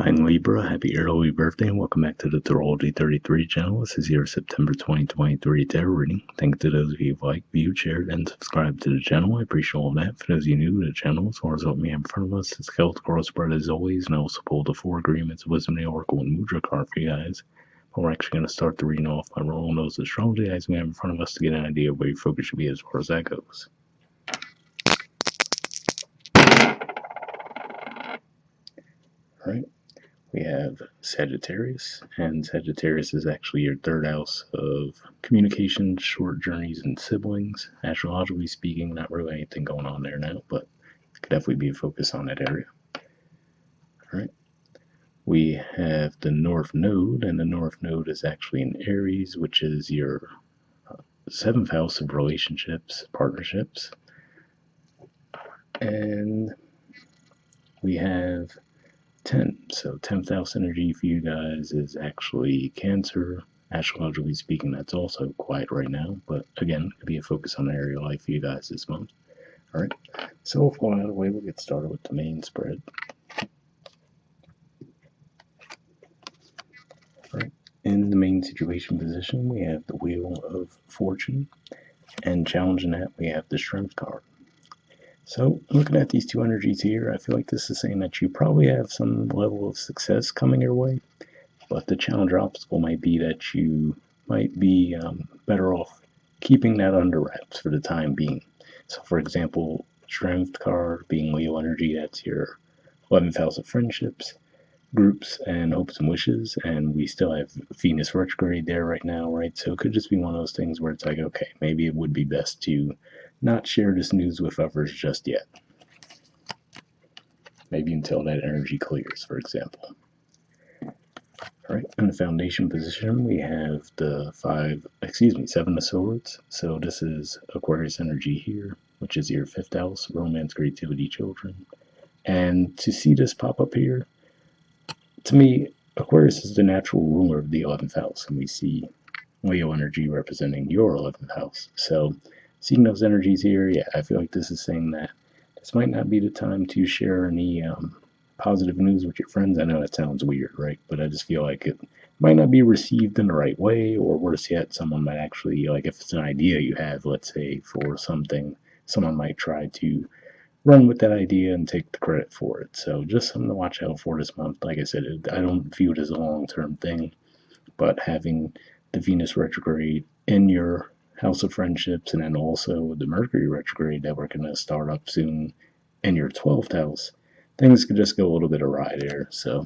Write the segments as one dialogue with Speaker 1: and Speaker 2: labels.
Speaker 1: Hi Libra, happy early birthday and welcome back to the Astrology 33 channel. This is your September 2023 tarot reading. Thanks to those of you who liked, viewed, shared, and subscribed to the channel. I appreciate all of that. For those of you new to the channel, as far as what we have in front of us, it's Celtic Coral spread as always, and I also pulled the 4 agreements of Wisdom, the Oracle, and Mudra card for you guys. But we're actually going to start the reading off by rolling those astrology eyes we have in front of us to get an idea of where your focus should be as far as that goes. Alright. We have Sagittarius, and Sagittarius is actually your third house of communication, short journeys, and siblings. Astrologically speaking, not really anything going on there now, but could definitely be a focus on that area. Alright. We have the North Node, and the North Node is actually in Aries, which is your 7th house of relationships, partnerships. And we have 10. So 10th house energy for you guys is actually Cancer. Astrologically speaking, that's also quiet right now, but again, it could be a focus on the area of life for you guys this month. All right, so with all out of the way, we'll get started with the main spread. All right, in the main situation position, we have the Wheel of Fortune, and challenging that, we have the Strength card. So looking at these two energies here, I feel like this is saying that you probably have some level of success coming your way, but the challenge or obstacle might be that you might be better off keeping that under wraps for the time being. So for example, Strength card being Leo energy, that's your 11th house of friendships, groups, and hopes and wishes, and we still have Venus retrograde there right now, right? So it could just be one of those things where it's like, okay, maybe it would be best to not share this news with others just yet. Maybe until that energy clears, for example. All right, in the foundation position, we have the 7 of Swords. So this is Aquarius energy here, which is your 5th house, romance, creativity, children. And to see this pop up here, to me, Aquarius is the natural ruler of the 11th house, and we see Leo energy representing your 11th house. So seeing those energies here, yeah, I feel like this is saying that this might not be the time to share any positive news with your friends. I know that sounds weird, right? But I just feel like it might not be received in the right way, or worse yet, someone might actually, like if it's an idea you have, let's say, for something, someone might try to run with that idea and take the credit for it. So just something to watch out for this month. Like I said, I don't view it as a long-term thing, but having the Venus retrograde in your house of friendships, and then also the Mercury retrograde that we're going to start up soon in your 12th house, things could just go a little bit awry there. So,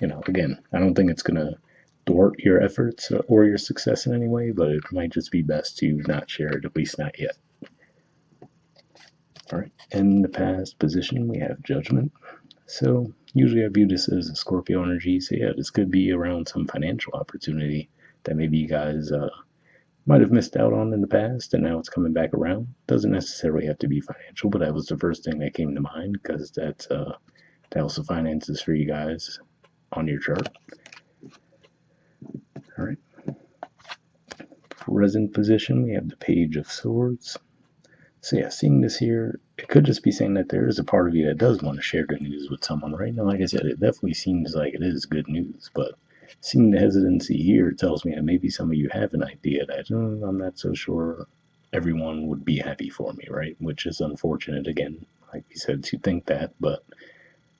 Speaker 1: again, I don't think it's going to thwart your efforts or your success in any way, but it might just be best to not share it, at least not yet. All right, in the past position, we have Judgment. So usually I view this as a Scorpio energy. So yeah, this could be around some financial opportunity that maybe you guys might have missed out on in the past, and now it's coming back around. Doesn't necessarily have to be financial, but that was the first thing that came to mind because that's the house of finances for you guys on your chart. All right. Present position, we have the Page of Swords. So yeah, seeing this here, it could just be saying that there is a part of you that does want to share the news with someone, right? Now, like I said, it definitely seems like it is good news, but seeing the hesitancy here tells me that maybe some of you have an idea that I'm not so sure everyone would be happy for me, right? Which is unfortunate, again, like we said, to think that, but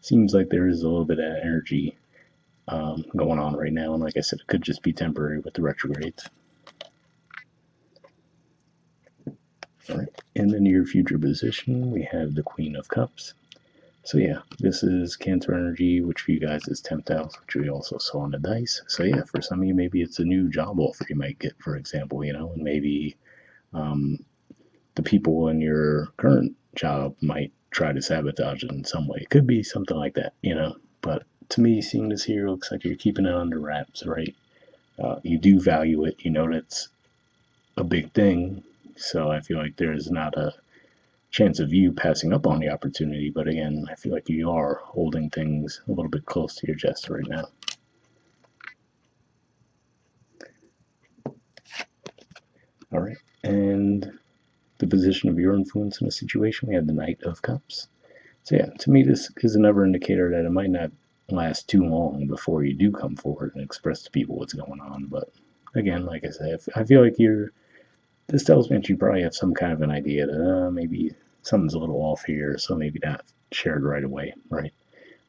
Speaker 1: seems like there is a little bit of energy going on right now, and like I said, it could just be temporary with the retrogrades. All right. In the near future position, we have the Queen of Cups. So yeah, this is Cancer energy, which for you guys is 10th house, which we also saw on the dice. So yeah, for some of you, maybe it's a new job offer you might get, for example, and maybe the people in your current job might try to sabotage it in some way. It could be something like that, But to me, seeing this here, looks like you're keeping it under wraps, right? You do value it. You know that's a big thing. So I feel like there's not a chance of you passing up on the opportunity, but again, I feel like you are holding things a little bit close to your chest right now. All right, and the position of your influence in a situation, we have the Knight of Cups. So yeah, to me, this is another indicator that it might not last too long before you do come forward and express to people what's going on. But again, like I said, I feel like this tells me that you probably have some kind of an idea that maybe something's a little off here, so maybe not shared right away, right?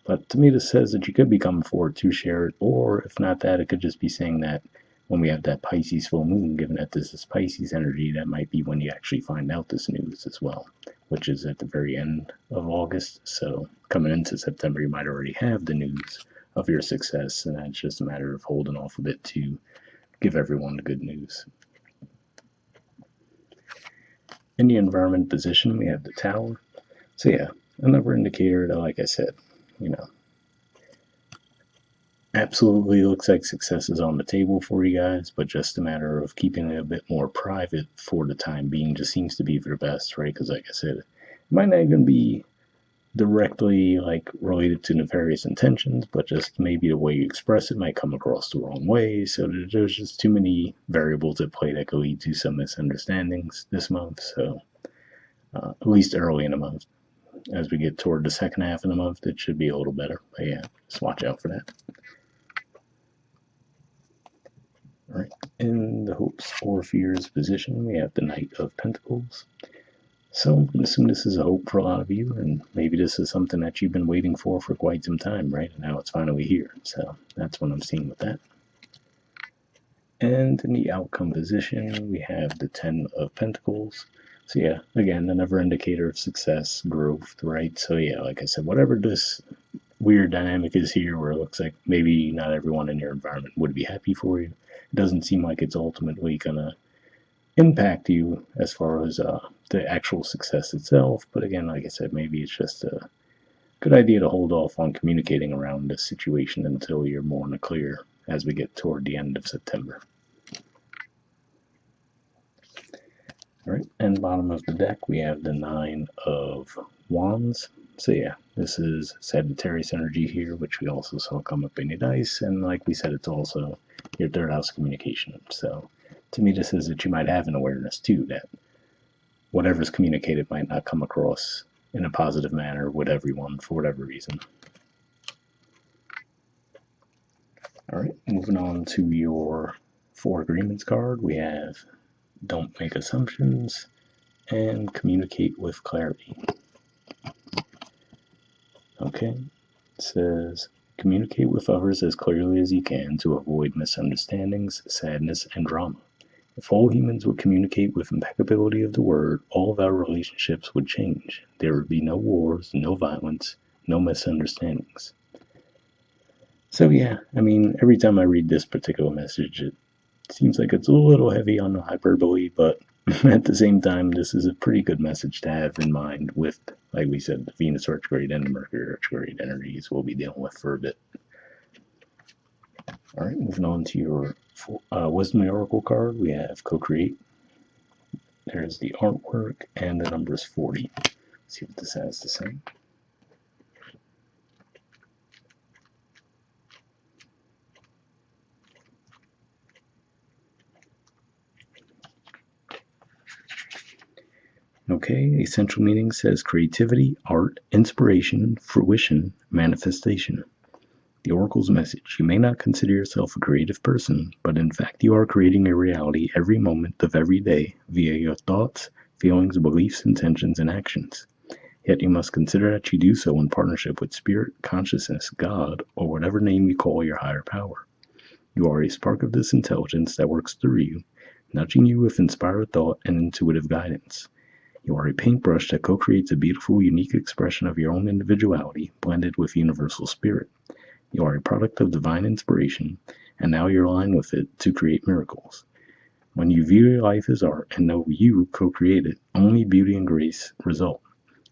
Speaker 1: But to me, this says that you could be coming forward to share it, or if not that, it could just be saying that when we have that Pisces full moon, given that this is Pisces energy, that might be when you actually find out this news as well, which is at the very end of August. So coming into September, you might already have the news of your success, and that's just a matter of holding off a bit to give everyone the good news. In the environment position, we have the Tower. So yeah, another indicator that, like I said, absolutely looks like success is on the table for you guys, but just a matter of keeping it a bit more private for the time being just seems to be for the best, right? Because like I said, it might not even be directly related to nefarious intentions, but just maybe the way you express it might come across the wrong way. So there's just too many variables at play that could lead to some misunderstandings this month. So at least early in the month. As we get toward the second half of the month, it should be a little better. But yeah, just watch out for that. All right. In the hopes or fears position, we have the Knight of Pentacles. So I'm going to assume this is a hope for a lot of you, and maybe this is something that you've been waiting for quite some time, right? And now it's finally here. So that's what I'm seeing with that. And in the outcome position, we have the Ten of Pentacles. So yeah, again, another indicator of success, growth, right? So yeah, like I said, whatever this weird dynamic is here where it looks like maybe not everyone in your environment would be happy for you, it doesn't seem like it's ultimately going to impact you as far as the actual success itself. But again, like I said, maybe it's just a good idea to hold off on communicating around this situation until you're more in the clear as we get toward the end of September. All right, and bottom of the deck, we have the Nine of Wands. So yeah, this is Sagittarius energy here, which we also saw come up in your dice. And like we said, it's also your third house communication. So to me, this is that you might have an awareness too that whatever's communicated might not come across in a positive manner with everyone for whatever reason. All right, moving on to your Four Agreements card, we have Don't Make Assumptions and Communicate with Clarity. Okay, it says communicate with others as clearly as you can to avoid misunderstandings, sadness, and drama. If all humans would communicate with impeccability of the word, all of our relationships would change. There would be no wars, no violence, no misunderstandings. So yeah, I mean, every time I read this particular message, it seems like it's a little heavy on the hyperbole, but at the same time, this is a pretty good message to have in mind with, like we said, the Venus retrograde and the Mercury retrograde energies we'll be dealing with for a bit. All right, moving on to your Wisdom Oracle card, we have Co-Create. There's the artwork, and the number is 40. Let's see what this has to say. Okay, essential meaning says creativity, art, inspiration, fruition, manifestation. The Oracle's message: you may not consider yourself a creative person, but in fact you are creating a reality every moment of every day via your thoughts, feelings, beliefs, intentions, and actions. Yet you must consider that you do so in partnership with spirit, consciousness, God, or whatever name you call your higher power. You are a spark of this intelligence that works through you, nudging you with inspired thought and intuitive guidance. You are a paintbrush that co-creates a beautiful, unique expression of your own individuality, blended with universal spirit. You are a product of divine inspiration, and now you're aligned with it to create miracles. When you view your life as art and know you co-create it, only beauty and grace result.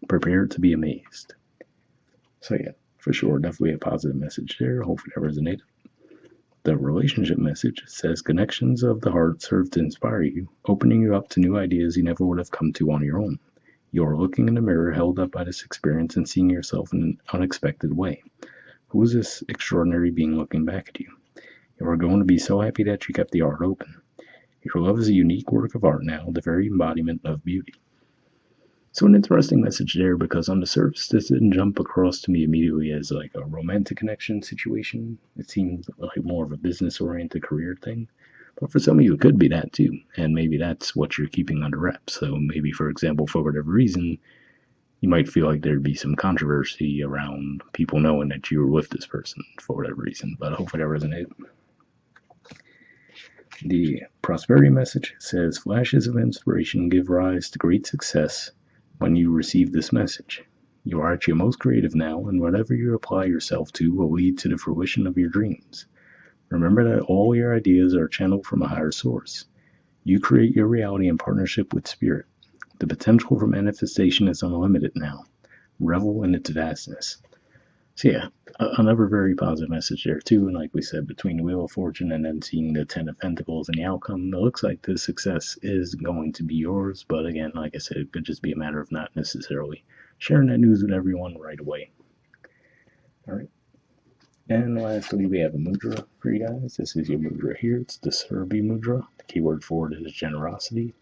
Speaker 1: Prepare to be amazed. So yeah, for sure, definitely a positive message there. Hopefully that resonated. The relationship message says connections of the heart serve to inspire you, opening you up to new ideas you never would have come to on your own. You are looking in the mirror held up by this experience and seeing yourself in an unexpected way. Who is this extraordinary being looking back at you? You are going to be so happy that you kept the art open. Your love is a unique work of art now, the very embodiment of beauty. So an interesting message there, because on the surface this didn't jump across to me immediately as like a romantic connection situation. It seemed like more of a business oriented career thing. But for some of you it could be that too. And maybe that's what you're keeping under wraps. So maybe, for example, for whatever reason, you might feel like there'd be some controversy around people knowing that you were with this person for whatever reason. But hopefully that resonates. The prosperity message says flashes of inspiration give rise to great success when you receive this message. You are at your most creative now, and whatever you apply yourself to will lead to the fruition of your dreams. Remember that all your ideas are channeled from a higher source. You create your reality in partnership with Spirit. The potential for manifestation is unlimited now. Revel in its vastness. So yeah, another very positive message there too. And like we said, between the Wheel of Fortune and then seeing the Ten of Pentacles and the outcome, it looks like the success is going to be yours. But again, like I said, it could just be a matter of not necessarily sharing that news with everyone right away. All right. And lastly, we have a mudra for you guys. This is your mudra here. It's the Surabhi mudra. The keyword for it is generosity.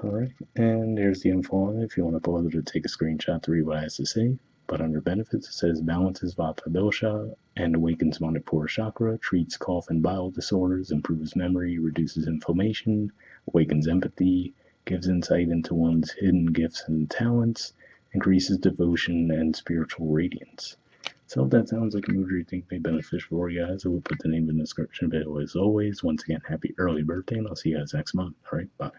Speaker 1: Alright, and there's the info on it if you want to pause it or take a screenshot to read what it has to say. But under benefits, it says balances Vata dosha and awakens Manipura chakra, treats cough and bowel disorders, improves memory, reduces inflammation, awakens empathy, gives insight into one's hidden gifts and talents, increases devotion and spiritual radiance. So if that sounds like a movie you think may be beneficial for you guys, I will put the name in the description below as always. Once again, happy early birthday, and I'll see you guys next month. Alright, bye.